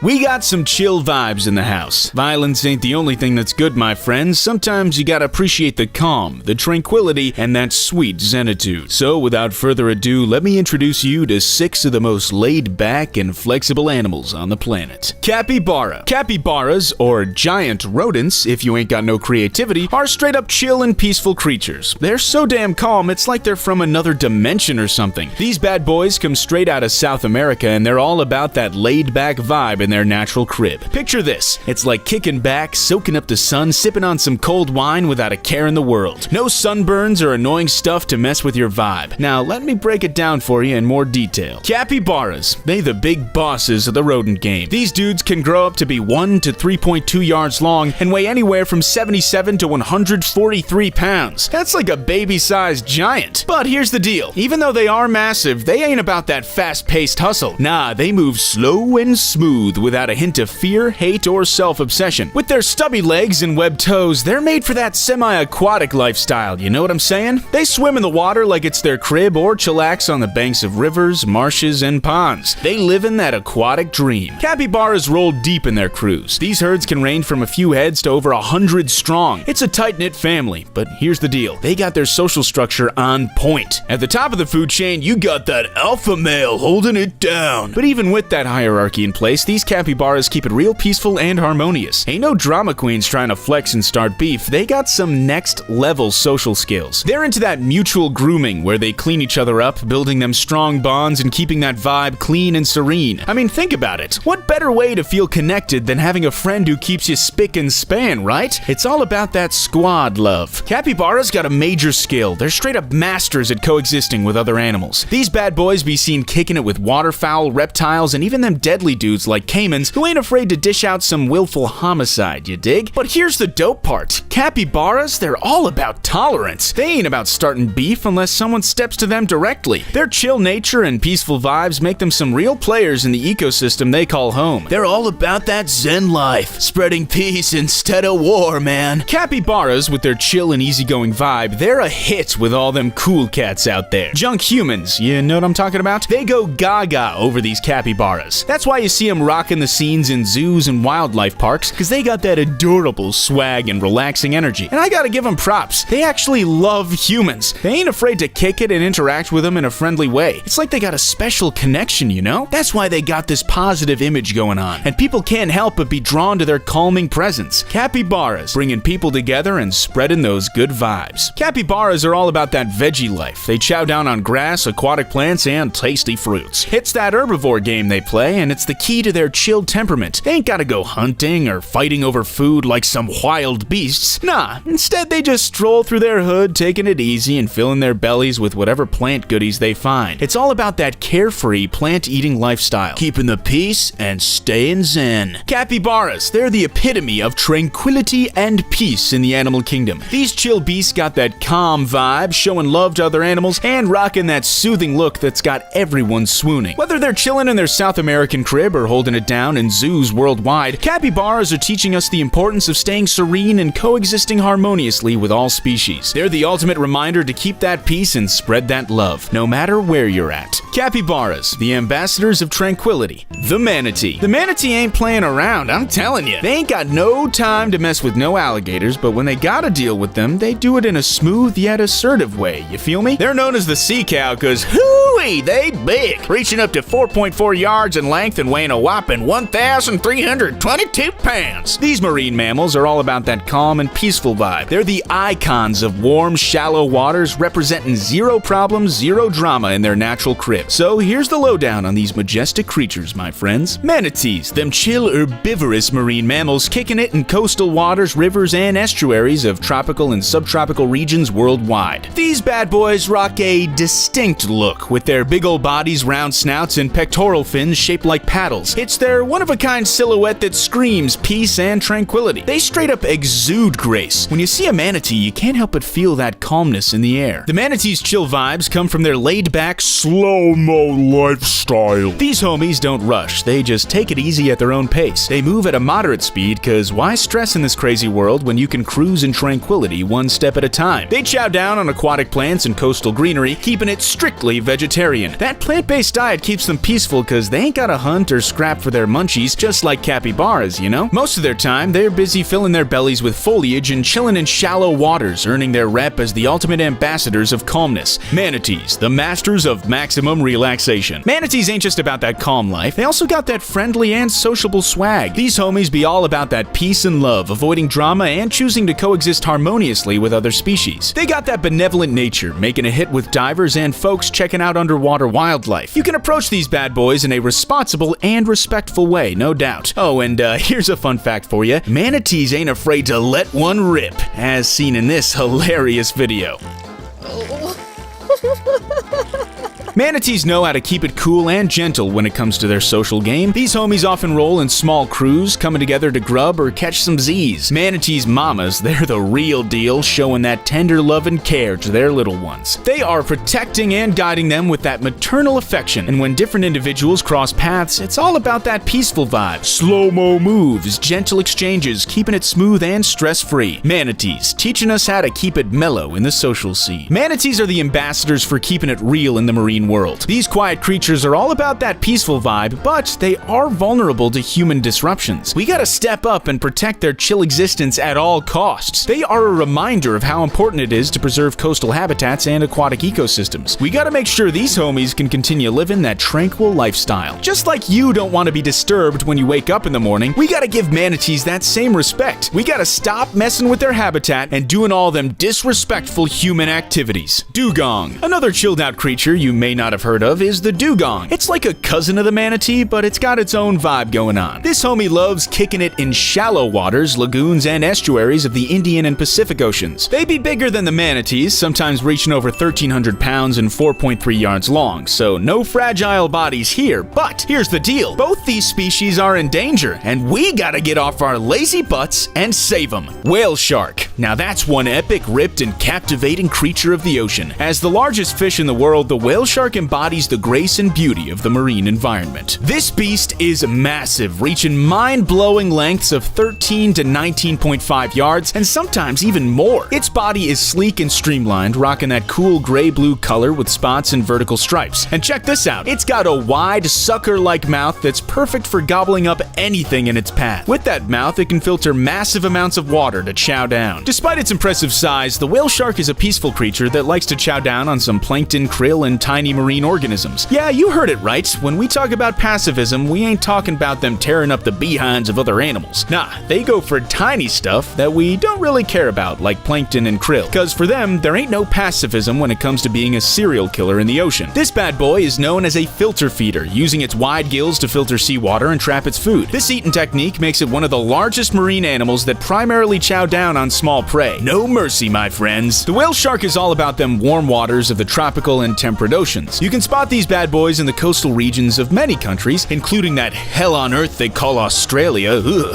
We got some chill vibes in the house. Violence ain't the only thing that's good, my friends. Sometimes you gotta appreciate the calm, the tranquility, and that sweet zenitude. So without further ado, let me introduce you to 6 of the most laid-back and flexible animals on the planet. Capybara. Capybaras, or giant rodents, if you ain't got no creativity, are straight up chill and peaceful creatures. They're so damn calm, it's like they're from another dimension or something. These bad boys come straight out of South America, and they're all about that laid-back vibe in their natural crib. Picture this. It's like kicking back, soaking up the sun, sipping on some cold wine without a care in the world. No sunburns or annoying stuff to mess with your vibe. Now, let me break it down for you in more detail. Capybaras. They the big bosses of the rodent game. These dudes can grow up to be 1 to 3.2 yards long and weigh anywhere from 77 to 143 pounds. That's like a baby-sized giant. But here's the deal. Even though they are massive, they ain't about that fast-paced hustle. Nah, they move slow and smooth without a hint of fear, hate, or self-obsession. With their stubby legs and webbed toes, they're made for that semi-aquatic lifestyle, you know what I'm saying? They swim in the water like it's their crib or chillax on the banks of rivers, marshes, and ponds. They live in that aquatic dream. Capybaras roll deep in their crews. These herds can range from a few heads to over 100 strong. It's a tight-knit family, but here's the deal. They got their social structure on point. At the top of the food chain, you got that alpha male holding it down. But even with that hierarchy in place, these capybaras keep it real peaceful and harmonious. Ain't no drama queens trying to flex and start beef. They got some next-level social skills. They're into that mutual grooming where they clean each other up, building them strong bonds and keeping that vibe clean and serene. I mean, think about it. What better way to feel connected than having a friend who keeps you spick and span, right? It's all about that squad love. Capybaras got a major skill. They're straight up masters at coexisting with other animals. These bad boys be seen kicking it with waterfowl, reptiles, and even them deadly dudes like caimans who ain't afraid to dish out some willful homicide, you dig? But here's the dope part. Capybaras, they're all about tolerance. They ain't about starting beef unless someone steps to them directly. Their chill nature and peaceful vibes make them some real players in the ecosystem they call home. They're all about that zen life, spreading peace instead of war, man. Capybaras, with their chill and easygoing vibe, they're a hit with all them cool cats out there. Junk humans, you know what I'm talking about? They go gaga over these capybaras. That's why you see them rocking the scenes in zoos and wildlife parks, because they got that adorable swag and relaxing energy. And I gotta give them props. They actually love humans. They ain't afraid to kick it and interact with them in a friendly way. It's like they got a special connection, you know? That's why they got this positive image going on, and people can't help but be drawn to their calming presence. Capybaras, bringing people together and spreading those good vibes. Capybaras are all about that veggie life. They chow down on grass, aquatic plants, and tasty fruits. It's that herbivore game they play, and it's the key to their chilled temperament. They ain't gotta go hunting or fighting over food like some wild beasts. Nah, instead they just stroll through their hood, taking it easy and filling their bellies with whatever plant goodies they find. It's all about that carefree, plant-eating lifestyle, keeping the peace and staying zen. Capybaras, they're the epitome of tranquility and peace in the animal kingdom. These chill beasts got that calm vibe, showing love to other animals, and rocking that soothing look that's got everyone swooning. Whether they're chilling in their South American crib or holding it down in zoos worldwide, capybaras are teaching us the importance of staying serene and coexisting harmoniously with all species. They're the ultimate reminder to keep that peace and spread that love, no matter where you're at. Capybaras, the ambassadors of tranquility. The manatee. The manatee ain't playing around, I'm telling you. They ain't got no time to mess with no alligators, but when they gotta deal with them, they do it in a smooth yet assertive way, you feel me? They're known as the sea cow because hooey, they big, reaching up to 4.4 yards in length and weighing a whopping 1,322 pounds. These marine mammals are all about that calm and peaceful vibe. They're the icons of warm, shallow waters, representing zero problems, zero drama in their natural crib. So here's the lowdown on these majestic creatures, my friends. Manatees, them chill herbivorous marine mammals kicking it in coastal waters, rivers, and estuaries of tropical and subtropical regions worldwide. These bad boys rock a distinct look with their big ol' bodies, round snouts, and pectoral fins shaped like paddles. It's their one-of-a-kind silhouette that screams peace and tranquility. They straight up exude grace. When you see a manatee, you can't help but feel that calmness in the air. The manatee's chill vibes come from their laid-back, slow-mo lifestyle. These homies don't rush. They just take it easy at their own pace. They move at a moderate speed, cause why stress in this crazy world when you can cruise in tranquility one step at a time? They chow down on aquatic plants and coastal greenery, keeping it strictly vegetarian. That plant-based diet keeps them peaceful cause they ain't gotta hunt or scrap for their munchies, just like capybaras, you know? Most of their time, they're busy filling their bellies with foliage and chilling in shallow waters, earning their rep as the ultimate ambassadors of calmness. Manatees, the masters of maximum relaxation. Manatees ain't just about that calm life, they also got that friendly and sociable swag. These homies be all about that peace and love, avoiding drama and choosing to coexist harmoniously with other species. They got that benevolent nature, making a hit with divers and folks checking out underwater wildlife. You can approach these bad boys in a responsible and respectful way, no doubt. Oh, and here's a fun fact for you. Manatees ain't afraid to let one rip, as seen in this hilarious video. Manatees know how to keep it cool and gentle when it comes to their social game. These homies often roll in small crews, coming together to grub or catch some Z's. Manatees' mamas, they're the real deal, showing that tender love and care to their little ones. They are protecting and guiding them with that maternal affection, and when different individuals cross paths, it's all about that peaceful vibe. Slow-mo moves, gentle exchanges, keeping it smooth and stress-free. Manatees, teaching us how to keep it mellow in the social scene. Manatees are the ambassadors for keeping it real in the marine world. These quiet creatures are all about that peaceful vibe, but they are vulnerable to human disruptions. We gotta step up and protect their chill existence at all costs. They are a reminder of how important it is to preserve coastal habitats and aquatic ecosystems. We gotta make sure these homies can continue living that tranquil lifestyle. Just like you don't want to be disturbed when you wake up in the morning, we gotta give manatees that same respect. We gotta stop messing with their habitat and doing all them disrespectful human activities. Dugong, another chilled out creature you may not have heard of, is the dugong. It's like a cousin of the manatee, but it's got its own vibe going on. This homie loves kicking it in shallow waters, lagoons, and estuaries of the Indian and Pacific Oceans. They be bigger than the manatees, sometimes reaching over 1,300 pounds and 4.3 yards long, so no fragile bodies here. But here's the deal. Both these species are in danger, and we gotta get off our lazy butts and save them. Whale shark. Now that's one epic, ripped, and captivating creature of the ocean. As the largest fish in the world, the whale shark embodies the grace and beauty of the marine environment. This beast is massive, reaching mind-blowing lengths of 13 to 19.5 yards, and sometimes even more. Its body is sleek and streamlined, rocking that cool gray-blue color with spots and vertical stripes. And check this out, it's got a wide, sucker-like mouth that's perfect for gobbling up anything in its path. With that mouth, it can filter massive amounts of water to chow down. Despite its impressive size, the whale shark is a peaceful creature that likes to chow down on some plankton, krill, and tiny marine organisms. Yeah, you heard it right. When we talk about pacifism, we ain't talking about them tearing up the behinds of other animals. Nah, they go for tiny stuff that we don't really care about, like plankton and krill. Cause for them, there ain't no pacifism when it comes to being a serial killer in the ocean. This bad boy is known as a filter feeder, using its wide gills to filter seawater and trap its food. This eating technique makes it one of the largest marine animals that primarily chow down on small prey. No mercy, my friends. The whale shark is all about them warm waters of the tropical and temperate oceans. You can spot these bad boys in the coastal regions of many countries, including that hell on earth they call Australia,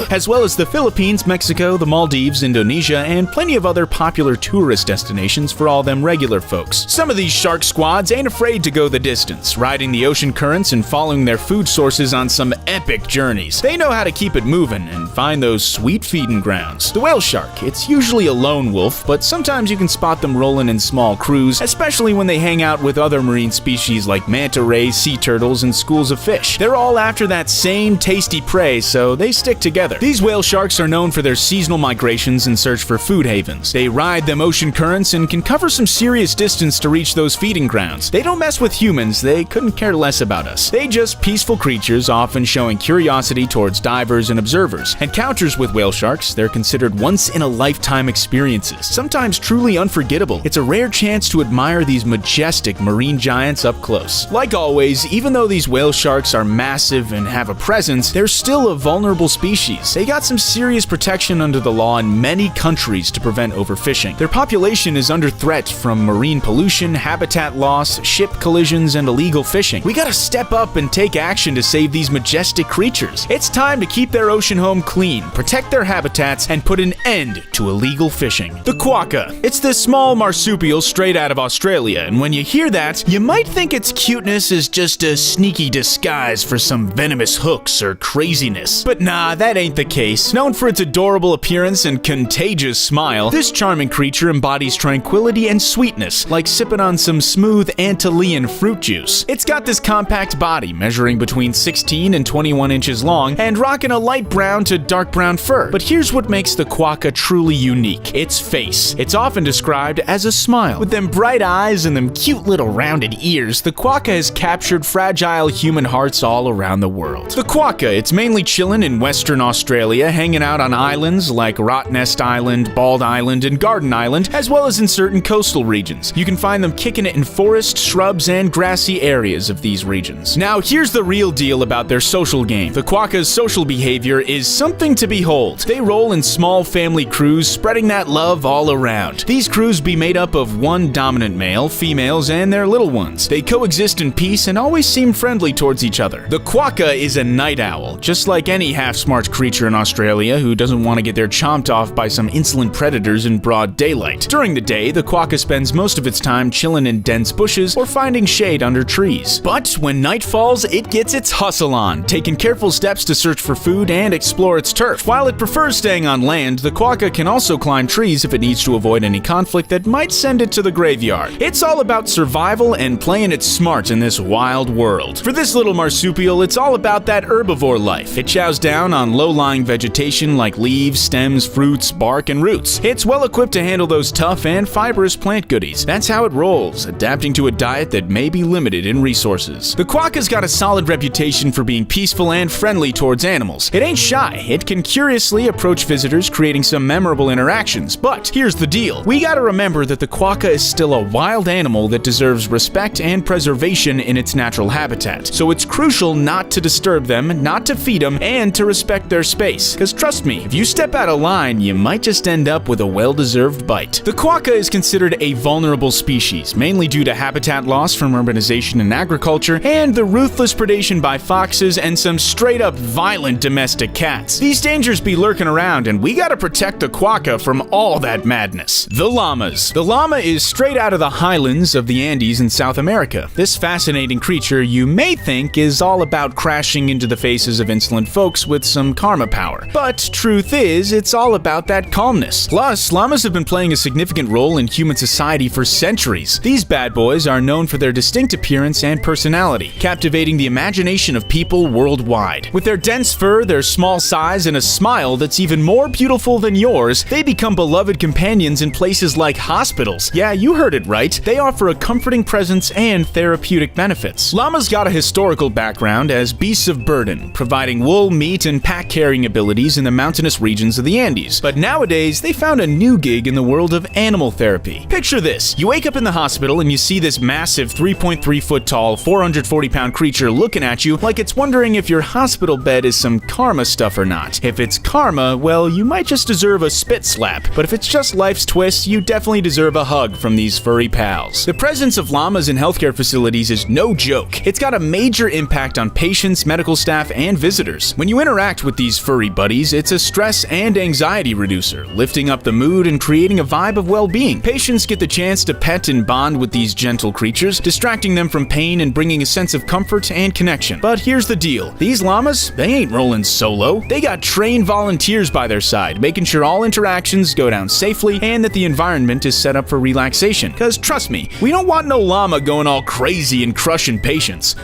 as well as the Philippines, Mexico, the Maldives, Indonesia, and plenty of other popular tourist destinations for all them regular folks. Some of these shark squads ain't afraid to go the distance, riding the ocean currents and following their food sources on some epic journeys. They know how to keep it moving and find those sweet feeding grounds. The whale shark, it's usually a lone wolf, but sometimes you can spot them rolling in small crews, especially when they hang out with other marine species like manta rays, sea turtles, and schools of fish. They're all after that same tasty prey, so they stick together. These whale sharks are known for their seasonal migrations in search for food havens. They ride them ocean currents and can cover some serious distance to reach those feeding grounds. They don't mess with humans, they couldn't care less about us. They just peaceful creatures, often showing curiosity towards divers and observers. Encounters with whale sharks, they're considered once-in-a-lifetime experiences, sometimes truly unforgettable. It's a rare chance to admire these majestic marine giants up close. Like always, even though these whale sharks are massive and have a presence, they're still a vulnerable species. They got some serious protection under the law in many countries to prevent overfishing. Their population is under threat from marine pollution, habitat loss, ship collisions, and illegal fishing. We gotta step up and take action to save these majestic creatures. It's time to keep their ocean home clean, protect their habitats, and put an end to illegal fishing. The quokka. It's this small marsupial straight out of Australia, and when you hear that, you might think its cuteness is just a sneaky disguise for some venomous hooks or craziness. But nah, that ain't the case. Known for its adorable appearance and contagious smile, this charming creature embodies tranquility and sweetness, like sipping on some smooth Antillean fruit juice. It's got this compact body, measuring between 16 and 21 inches long, and rocking a light brown to dark brown fur. But here's what makes the quokka truly unique: its face. It's often described as a smile. With them bright eyes and them cute little rounded ears, the quokka has captured fragile human hearts all around the world. The quokka, it's mainly chillin' in Western Australia, hanging out on islands like Rottnest Island, Bald Island, and Garden Island, as well as in certain coastal regions. You can find them kicking it in forests, shrubs, and grassy areas of these regions. Now, here's the real deal about their social game. The quokka's social behavior is something to behold. They roll in small family crews, spreading that love all around. These crews be made up of one dominant male, females, and their little ones. They coexist in peace and always seem friendly towards each other. The quokka is a night owl, just like any half-smart creature in Australia who doesn't want to get their chomped off by some insolent predators in broad daylight. During the day, the quokka spends most of its time chilling in dense bushes or finding shade under trees. But when night falls, it gets its hustle on, taking careful steps to search for food and explore its turf. While it prefers staying on land, the quokka can also climb trees if it needs to avoid any conflict that might send it to the graveyard. It's all about survival and playing it smart in this wild world. For this little marsupial, it's all about that herbivore life. It chows down on low-lying vegetation like leaves, stems, fruits, bark, and roots. It's well equipped to handle those tough and fibrous plant goodies. That's how it rolls, adapting to a diet that may be limited in resources. The quokka's got a solid reputation for being peaceful and friendly towards animals. It ain't shy. It can curiously approach visitors, creating some memorable interactions. But here's the deal. We gotta remember that the quokka is still a wild animal that deserves respect and preservation in its natural habitat. So it's crucial not to disturb them, not to feed them, and to respect their space. Because trust me, if you step out of line, you might just end up with a well-deserved bite. The quokka is considered a vulnerable species, mainly due to habitat loss from urbanization and agriculture, and the ruthless predation by foxes and some straight-up violent domestic cats. These dangers be lurking around, and we gotta protect the quokka from all that madness. The llamas. The llama is straight out of the highlands of the Andes in South America. This fascinating creature you may think is all about crashing into the faces of insolent folks with some karma power. But truth is, it's all about that calmness. Plus, llamas have been playing a significant role in human society for centuries. These bad boys are known for their distinct appearance and personality, captivating the imagination of people worldwide. With their dense fur, their small size, and a smile that's even more beautiful than yours, they become beloved companions in places like hospitals. Yeah, you heard it right. They offer a comforting presence and therapeutic benefits. Llamas got a historical background as beasts of burden, providing wool, meat, and pack-carrying abilities in the mountainous regions of the Andes. But nowadays, they found a new gig in the world of animal therapy. Picture this. You wake up in the hospital and you see this massive 3.3-foot-tall, 440-pound creature looking at you like it's wondering if your hospital bed is some karma stuff or not. If it's karma, well, you might just deserve a spit slap. But if it's just life's twist, you definitely deserve a hug from these furry pals. The presence of llamas in healthcare facilities is no joke. It's got a major impact on patients, medical staff, and visitors. When you interact with these furry buddies, it's a stress and anxiety reducer, lifting up the mood and creating a vibe of well-being. Patients get the chance to pet and bond with these gentle creatures, distracting them from pain and bringing a sense of comfort and connection. But here's the deal. These llamas, they ain't rolling solo. They got trained volunteers by their side, making sure all interactions go down safely and that the environment is set up for relaxation. Because trust me, we don't want no llama going all crazy and crushing patients.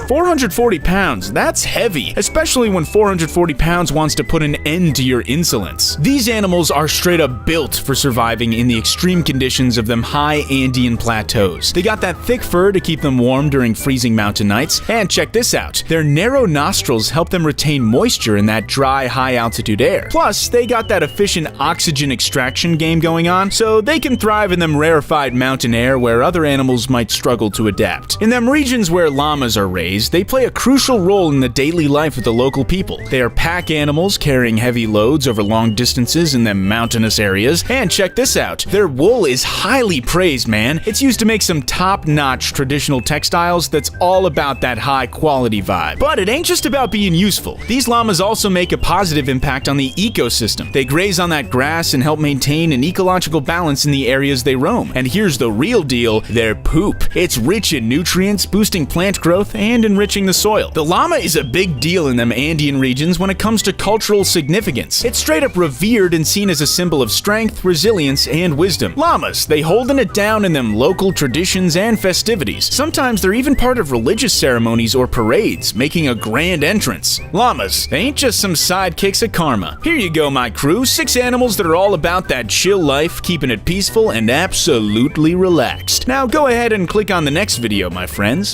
440 pounds, that's heavy, especially when 440 pounds wants to put an end to your insolence. These animals are straight up built for surviving in the extreme conditions of them high Andean plateaus. They got that thick fur to keep them warm during freezing mountain nights, and check this out, their narrow nostrils help them retain moisture in that dry, high-altitude air. Plus, they got that efficient oxygen extraction game going on, so they can thrive in them rarefied mountain air where other animals might struggle to adapt. In them regions where llamas are raised, they play a crucial role in the daily life of the local people. They are pack animals carrying heavy loads over long distances in them mountainous areas. And check this out, their wool is highly praised, man. It's used to make some top-notch traditional textiles that's all about that high-quality vibe. But it ain't just about being useful. These llamas also make a positive impact on the ecosystem. They graze on that grass and help maintain an ecological balance in the areas they roam. And here's the real deal, their poop. sharp. It's rich in nutrients, boosting plant growth and enriching the soil. The llama is a big deal in them Andean regions when it comes to cultural significance. It's straight up revered and seen as a symbol of strength, resilience, and wisdom. Llamas, they holding it down in them local traditions and festivities. Sometimes they're even part of religious ceremonies or parades, making a grand entrance. Llamas, they ain't just some sidekicks of karma. Here you go, my crew, 6 animals that are all about that chill life, keeping it peaceful and absolutely relaxed. Now go ahead and click on the next video, my friends.